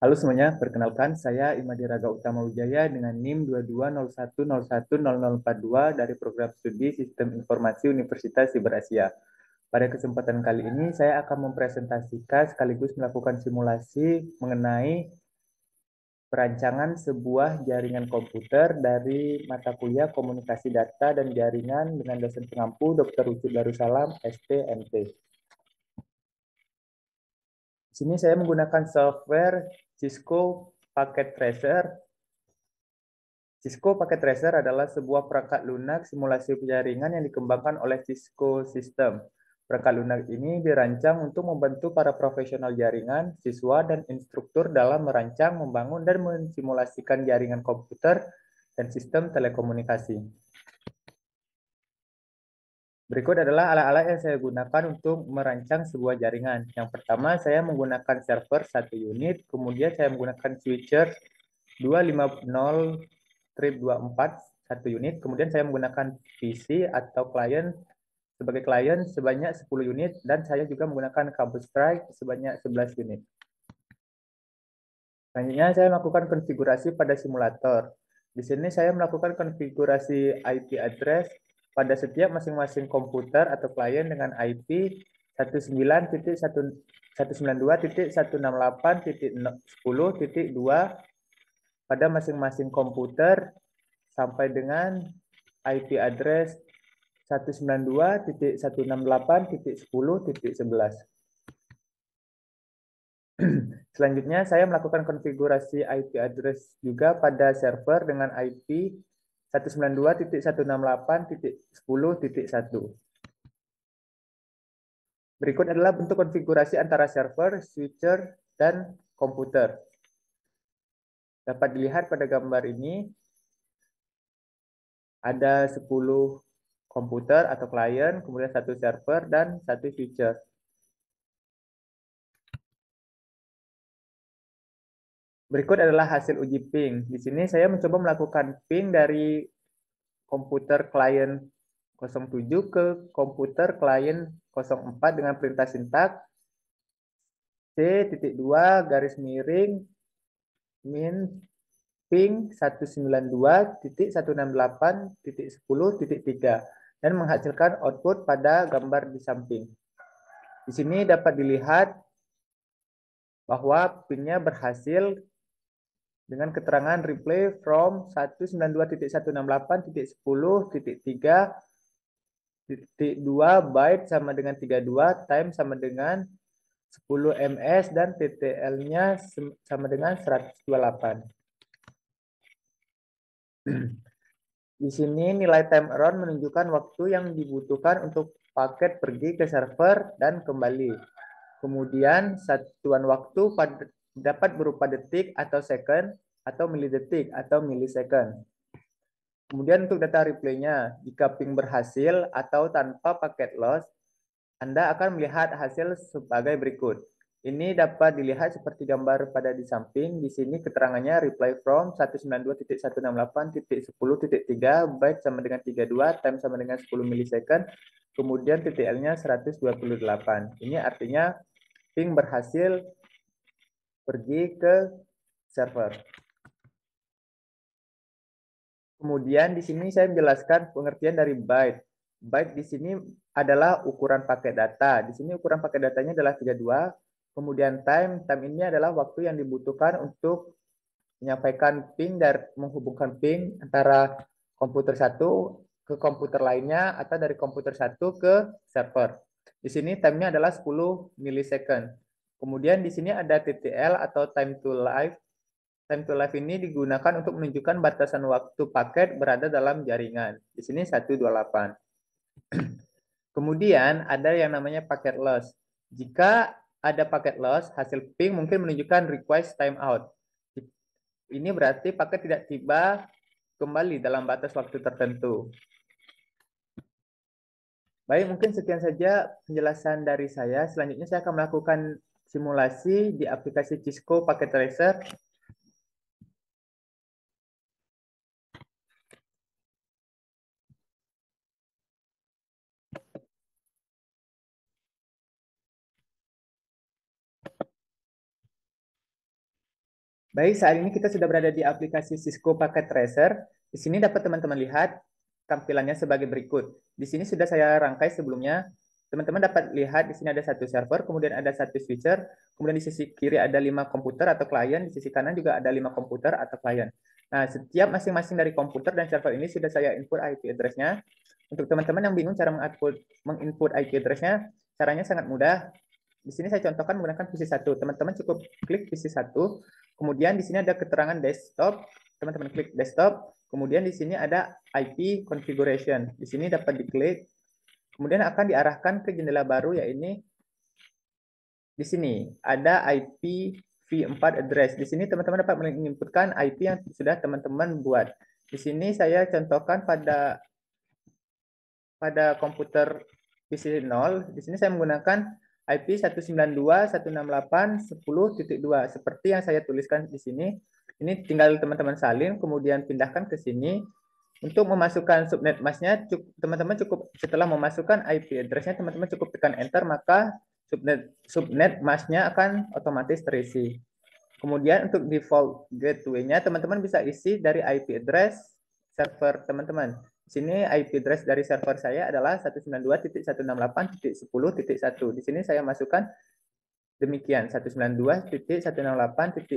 Halo semuanya, perkenalkan saya Imadi Raga Utama Wijaya dengan NIM 2201010042 dari program studi Sistem Informasi Universitas Siber Asia. Pada kesempatan kali ini saya akan mempresentasikan sekaligus melakukan simulasi mengenai perancangan sebuah jaringan komputer dari mata kuliah Komunikasi Data dan Jaringan dengan dosen pengampu Dr. Ucup Darussalam, STMT. Di sini saya menggunakan software Cisco Packet Tracer. Cisco Packet Tracer adalah sebuah perangkat lunak simulasi jaringan yang dikembangkan oleh Cisco System. Perangkat lunak ini dirancang untuk membantu para profesional jaringan, siswa, dan instruktur dalam merancang, membangun, dan mensimulasikan jaringan komputer dan sistem telekomunikasi. Berikut adalah alat-alat yang saya gunakan untuk merancang sebuah jaringan. Yang pertama, saya menggunakan server 1 unit, kemudian saya menggunakan switcher 250/24 1 unit, kemudian saya menggunakan PC atau klien sebagai klien sebanyak 10 unit, dan saya juga menggunakan kabel strike sebanyak 11 unit. Selanjutnya, saya melakukan konfigurasi pada simulator. Di sini saya melakukan konfigurasi IP address pada setiap masing-masing komputer atau klien dengan IP 19.192.168.10.2 pada masing-masing komputer sampai dengan IP address 192.168.10.11. Selanjutnya, saya melakukan konfigurasi IP address juga pada server dengan IP 192.168.10.1. Berikut adalah bentuk konfigurasi antara server, switcher, dan komputer. Dapat dilihat pada gambar ini, ada 10 komputer atau klien, kemudian 1 server, dan 1 switcher. Berikut adalah hasil uji ping. Di sini saya mencoba melakukan ping dari komputer klien 07 ke komputer klien 04 dengan perintah sintak C.2 garis miring min ping 192.168.10.3 dan menghasilkan output pada gambar di samping. Di sini dapat dilihat bahwa pingnya berhasil dengan keterangan replay from 192.168.10.3.2 byte sama dengan 32, time sama dengan 10 ms, dan TTL-nya sama dengan 128. Di sini nilai time around menunjukkan waktu yang dibutuhkan untuk paket pergi ke server dan kembali. Kemudian satuan waktu dapat berupa detik atau second atau milidetik atau millisecond. Kemudian untuk data replaynya, jika ping berhasil atau tanpa paket loss, Anda akan melihat hasil sebagai berikut. Ini dapat dilihat seperti gambar pada di samping. Di sini keterangannya reply from 192.168.10.3 byte sama dengan 32, time sama dengan 10 millisecond, kemudian TTL-nya 128. Ini artinya ping berhasil pergi ke server. Kemudian di sini saya menjelaskan pengertian dari byte. Byte di sini adalah ukuran paket data. Di sini ukuran paket datanya adalah 32. Kemudian time ini adalah waktu yang dibutuhkan untuk menyampaikan ping dan menghubungkan ping antara komputer satu ke komputer lainnya atau dari komputer satu ke server. Di sini time-nya adalah 10 millisecond. Kemudian di sini ada TTL atau time to live. Time to live ini digunakan untuk menunjukkan batasan waktu paket berada dalam jaringan. Di sini 128. Kemudian ada yang namanya packet loss. Jika ada packet loss, hasil ping mungkin menunjukkan request timeout. Ini berarti paket tidak tiba kembali dalam batas waktu tertentu. Baik, mungkin sekian saja penjelasan dari saya. Selanjutnya saya akan melakukan simulasi di aplikasi Cisco Packet Tracer. Baik, saat ini kita sudah berada di aplikasi Cisco Packet Tracer. Di sini dapat teman-teman lihat tampilannya sebagai berikut. Di sini sudah saya rangkai sebelumnya. Teman-teman dapat lihat di sini ada satu server, kemudian ada satu switcher, kemudian di sisi kiri ada 5 komputer atau klien, di sisi kanan juga ada 5 komputer atau klien. Nah, setiap masing-masing dari komputer dan server ini sudah saya input IP address-nya. Untuk teman-teman yang bingung cara menginput IP address-nya, caranya sangat mudah. Di sini saya contohkan menggunakan PC1. Teman-teman cukup klik PC1, kemudian di sini ada keterangan desktop. Teman-teman klik desktop, kemudian di sini ada IP configuration. Di sini dapat diklik, kemudian akan diarahkan ke jendela baru, yaitu di sini ada IP v4 address. Di sini teman-teman dapat menginputkan IP yang sudah teman-teman buat. Di sini saya contohkan pada komputer PC 0. Di sini saya menggunakan IP 192.168.10.2 seperti yang saya tuliskan di sini. Ini tinggal teman-teman salin, kemudian pindahkan ke sini. Untuk memasukkan subnet masknya, teman-teman cukup setelah memasukkan IP address-nya, teman-teman cukup tekan enter, maka subnet masknya akan otomatis terisi. Kemudian untuk default gateway-nya, teman-teman bisa isi dari IP address server teman-teman. Di sini IP address dari server saya adalah 192.168.10.1. Di sini saya masukkan demikian, 192.168.10.1.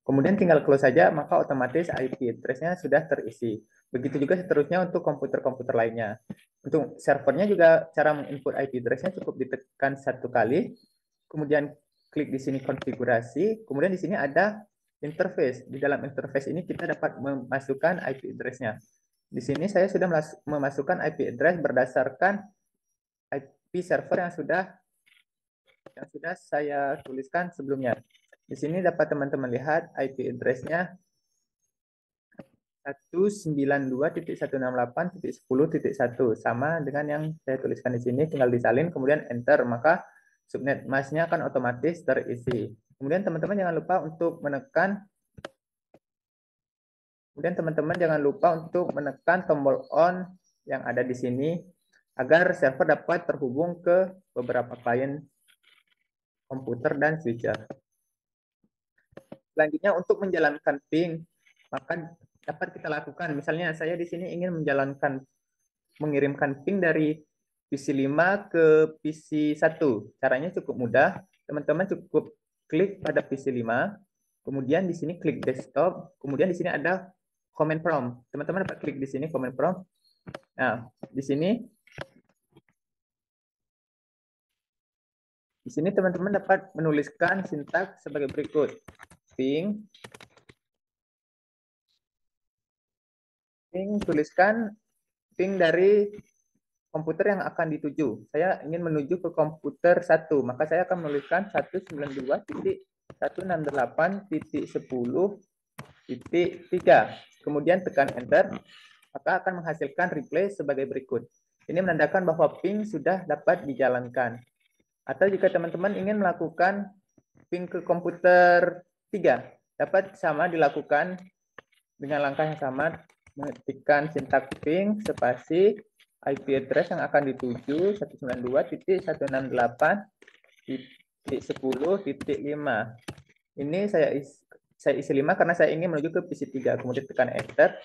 Kemudian tinggal close saja, maka otomatis IP address-nya sudah terisi. Begitu juga seterusnya untuk komputer-komputer lainnya. Untuk servernya juga cara menginput IP address-nya cukup ditekan satu kali, kemudian klik di sini konfigurasi, kemudian di sini ada interface. Di dalam interface ini kita dapat memasukkan IP address-nya. Di sini saya sudah memasukkan IP address berdasarkan IP server yang sudah saya tuliskan sebelumnya. Di sini dapat teman-teman lihat IP address-nya 192.168.10.1 sama dengan yang saya tuliskan di sini, tinggal disalin kemudian enter, maka subnet masknya akan otomatis terisi. Kemudian teman-teman jangan lupa untuk menekan tombol on yang ada di sini agar server dapat terhubung ke beberapa klien komputer dan switcher. Selanjutnya untuk menjalankan ping, maka dapat kita lakukan. Misalnya saya di sini ingin mengirimkan ping dari PC 5 ke PC 1. Caranya cukup mudah. Teman-teman cukup klik pada PC 5, kemudian di sini klik desktop, kemudian di sini ada command prompt. Teman-teman dapat klik di sini command prompt. Nah, di sini teman-teman dapat menuliskan sintaks sebagai berikut. Ping tuliskan ping dari komputer yang akan dituju. Saya ingin menuju ke komputer 1, maka saya akan menuliskan 192.168.10.3. Kemudian tekan enter, maka akan menghasilkan replay sebagai berikut. Ini menandakan bahwa ping sudah dapat dijalankan. Atau jika teman-teman ingin melakukan ping ke komputer 3, dapat sama dilakukan dengan langkah yang sama, mengetikkan sintaks ping spasi IP address yang akan dituju 192.168.10.5. Ini saya isi 5 karena saya ingin menuju ke PC 3. Kemudian tekan enter,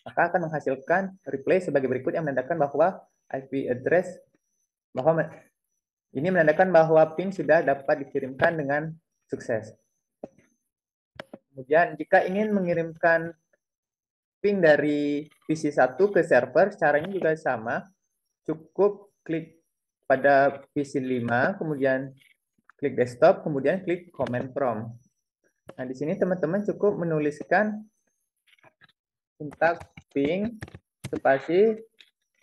maka akan menghasilkan replay sebagai berikut yang menandakan bahwa IP address ini menandakan bahwa ping sudah dapat dikirimkan dengan sukses. Kemudian jika ingin mengirimkan ping dari PC 1 ke server, caranya juga sama. Cukup klik pada PC 5, kemudian klik desktop, kemudian klik command prompt. Nah, di sini teman-teman cukup menuliskan sintaks ping spasi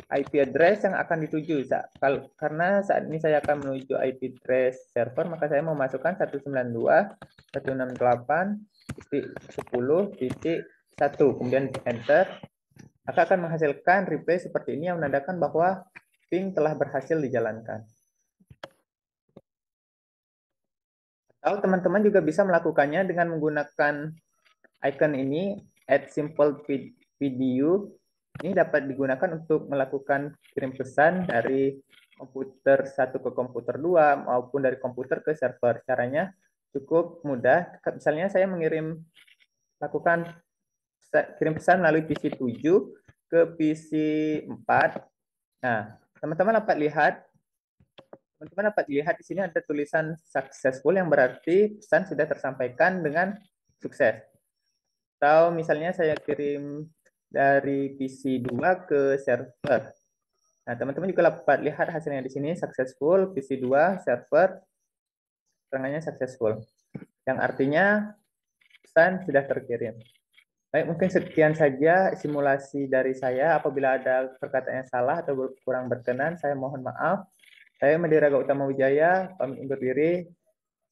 IP address yang akan dituju. Karena saat ini saya akan menuju IP address server, maka saya memasukkan 192.168.10.1, kemudian enter, maka akan menghasilkan replay seperti ini yang menandakan bahwa ping telah berhasil dijalankan. Atau teman-teman juga bisa melakukannya dengan menggunakan icon ini, add simple video. Ini dapat digunakan untuk melakukan kirim pesan dari komputer 1 ke komputer 2 maupun dari komputer ke server. Caranya cukup mudah. Misalnya saya kirim pesan melalui PC 7 ke PC 4. Nah, teman-teman dapat lihat di sini ada tulisan successful yang berarti pesan sudah tersampaikan dengan sukses. Atau misalnya saya kirim dari PC 2 ke server. Nah, teman-teman juga dapat lihat hasilnya di sini successful, PC 2, server, serangannya successful. Yang artinya pesan sudah terkirim. Baik, mungkin sekian saja simulasi dari saya. Apabila ada perkataan yang salah atau kurang berkenan, saya mohon maaf. Saya Madiraga Utama Wijaya, pamit undur diri.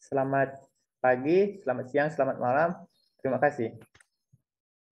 Selamat pagi, selamat siang, selamat malam. Terima kasih.